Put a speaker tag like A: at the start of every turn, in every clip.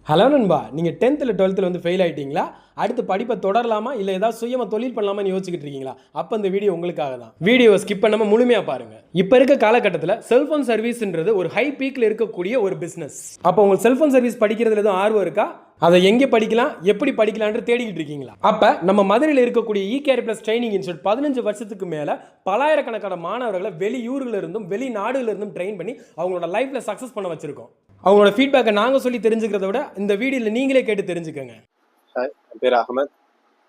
A: Hello நண்பா, நீங்கள் 10th 12th வந்து ஃபெயில் ஆகிட்டீங்களா? அடுத்து படிப்பை தொடரலாமா இல்லை ஏதாவது சுயமாக தொழில் பண்ணலாமான்னு யோசிச்சுக்கிட்டு இருக்கீங்களா? அப்போ இந்த வீடியோ உங்களுக்காக தான். வீடியோவை ஸ்கிப் பண்ணாமல் முழுமையாக பாருங்கள். இப்போ இருக்க காலகட்டத்தில் செல்ஃபோன் சர்வீஸ்ன்றது ஒரு ஹை பீக்கில் இருக்கக்கூடிய ஒரு பிஸ்னஸ். அப்போ உங்களுக்கு செல்ஃபோன் சர்வீஸ் படிக்கிறதுல எதுவும் ஆர்வம் இருக்கா? அதை எங்கே படிக்கலாம், எப்படி படிக்கலான்னு தேடிக்கிட்டு இருக்கீங்களா? அப்போ நம்ம மதுரையில் இருக்கக்கூடிய இ-கேர் பிளஸ் ட்ரைனிங் இன்ஸ்டியூட் 15 வருஷத்துக்கு மேலே பலாயிரக்கணக்கான மாணவர்களை வெளியூர்ல இருந்தும் வெளிநாடுகளில் இருந்தும் ட்ரெயின் பண்ணி அவங்களோட லைஃப்பில் சக்ஸஸ் பண்ண வச்சிருக்கோம். அவங்களோட ஃபீட்பேக்கை நாங்கள் சொல்லி தெரிஞ்சுக்கிறத விட இந்த வீடியோவில் நீங்களே கேட்டு தெரிஞ்சுக்கோங்க.
B: ஹாய், என் பேர் அகமத்.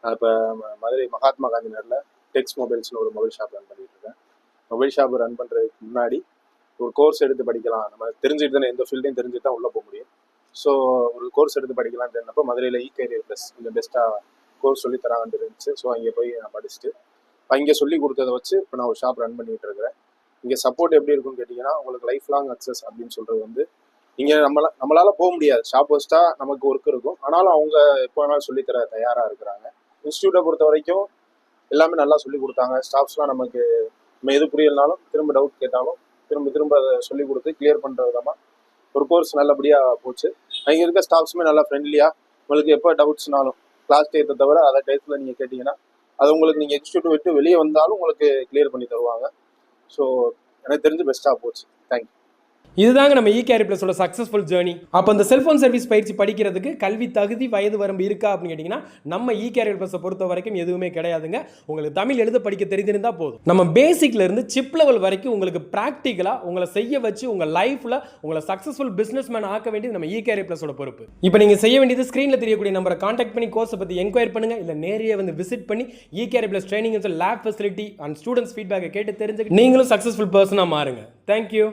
B: நான் இப்போ மதுரை மகாத்மா காந்தி நகரில் டெக்ஸ் மொபைல்ஸ்னு ஒரு மொபைல் ஷாப் ரன் பண்ணிட்டு இருக்கேன். மொபைல் ஷாப் ரன் பண்ணுறதுக்கு முன்னாடி ஒரு கோர்ஸ் எடுத்து படிக்கலாம், நம்ம தெரிஞ்சுட்டு தானே எந்த ஃபீல்டையும் தெரிஞ்சுட்டு தான் உள்ளே போக முடியும். ஸோ ஒரு கோர்ஸ் எடுத்து படிக்கலாம்னு தெரிஞ்சப்போ மதுரையில் இ-கேரியர் ப்ளஸ் கொஞ்சம் பெஸ்ட்டாக கோர்ஸ் சொல்லி தராங்கன்னு இருந்துச்சு. ஸோ அங்கே போய் நான் படிச்சுட்டு அங்கே சொல்லி கொடுத்ததை வச்சு இப்போ நான் ஒரு ஷாப் ரன் பண்ணிகிட்டு இருக்கிறேன். இங்கே சப்போர்ட் எப்படி இருக்குன்னு கேட்டிங்கன்னா, உங்களுக்கு லைஃப் லாங் அக்சஸ் அப்படின்னு சொல்கிறது வந்து இங்கே நம்மளால போக முடியாது. ஷாப் வச்சுட்டா நமக்கு ஒர்க் இருக்கும், ஆனாலும் அவங்க எப்போ வேணாலும் சொல்லித்தர தயாராக இருக்கிறாங்க. இன்ஸ்டியூட்டை பொறுத்த வரைக்கும் எல்லாமே நல்லா சொல்லி கொடுத்தாங்க. ஸ்டாஃப்ஸ்லாம் நமக்கு நம்ம எது புரியலனாலும் திரும்ப டவுட் கேட்டாலும் திரும்ப அதை சொல்லி கொடுத்து கிளியர் பண்ணுற விதமாக ஒரு கோர்ஸ் நல்லபடியாக போச்சு. அங்கே இருக்க ஸ்டாஃப்ஸுமே நல்லா ஃப்ரெண்ட்லியாக, உங்களுக்கு எப்போ டவுட்ஸ்னாலும் கிளாஸ் டயத்தை தவிர அதை டயத்தில் நீங்கள் கேட்டிங்கன்னா அது உங்களுக்கு நீங்கள் இன்ஸ்டியூட்டை விட்டு வெளியே வந்தாலும் உங்களுக்கு கிளியர் பண்ணி தருவாங்க. ஸோ எனக்கு தெரிஞ்சு பெஸ்ட்டாக போச்சு. தேங்க்யூ.
A: இதுதாங்க நம்ம இ-கேர் பிளஸோட சக்ஸஸ்ஃபுல் ஜேர்னி. அப்போ இந்த செல்ஃபோன் சர்வீஸ் பயிற்சி படிக்கிறதுக்கு கல்வி தகுதி வயது வரம்பு இருக்கா அப்படின்னு கேட்டிங்கன்னா, நம்ம இ-கேர் பிளஸை பொறுத்த வரைக்கும் எதுவுமே கிடையாதுங்க. உங்களுக்கு தமிழ் எழுத படிக்க தெரிஞ்சிருந்தால் போதும். நம்ம பேசிக்ல இருந்து சிப் லெவல் வரைக்கும் உங்களுக்கு ப்ராக்டிக்கலாக உங்களை செய்ய வச்சு உங்கள் லைஃப்பில் உங்களை சக்ஸஸ்ஃபுல் பிஸ்னஸ் மேன் ஆக்க வேண்டியது நம்ம இ-கேர் பிளஸோட பொறுப்பு. இப்போ நீங்கள் செய்ய வேண்டியது ஸ்க்ரீனில் தெரியக்கூடிய நம்பரை கான்டாக்ட் பண்ணி கோர்ஸை பற்றி என்கொயர் பண்ணுங்க, இல்லை நேரே வந்து விசிட் பண்ணி E Care plus training lab facility and students ஃபீட்பேக்கை கேட்டு தெரிஞ்சுக்கிட்டு நீங்களும் சக்ஸஸ்ஃபுல் பர்சனாக மாறுங்க. தேங்க்யூ.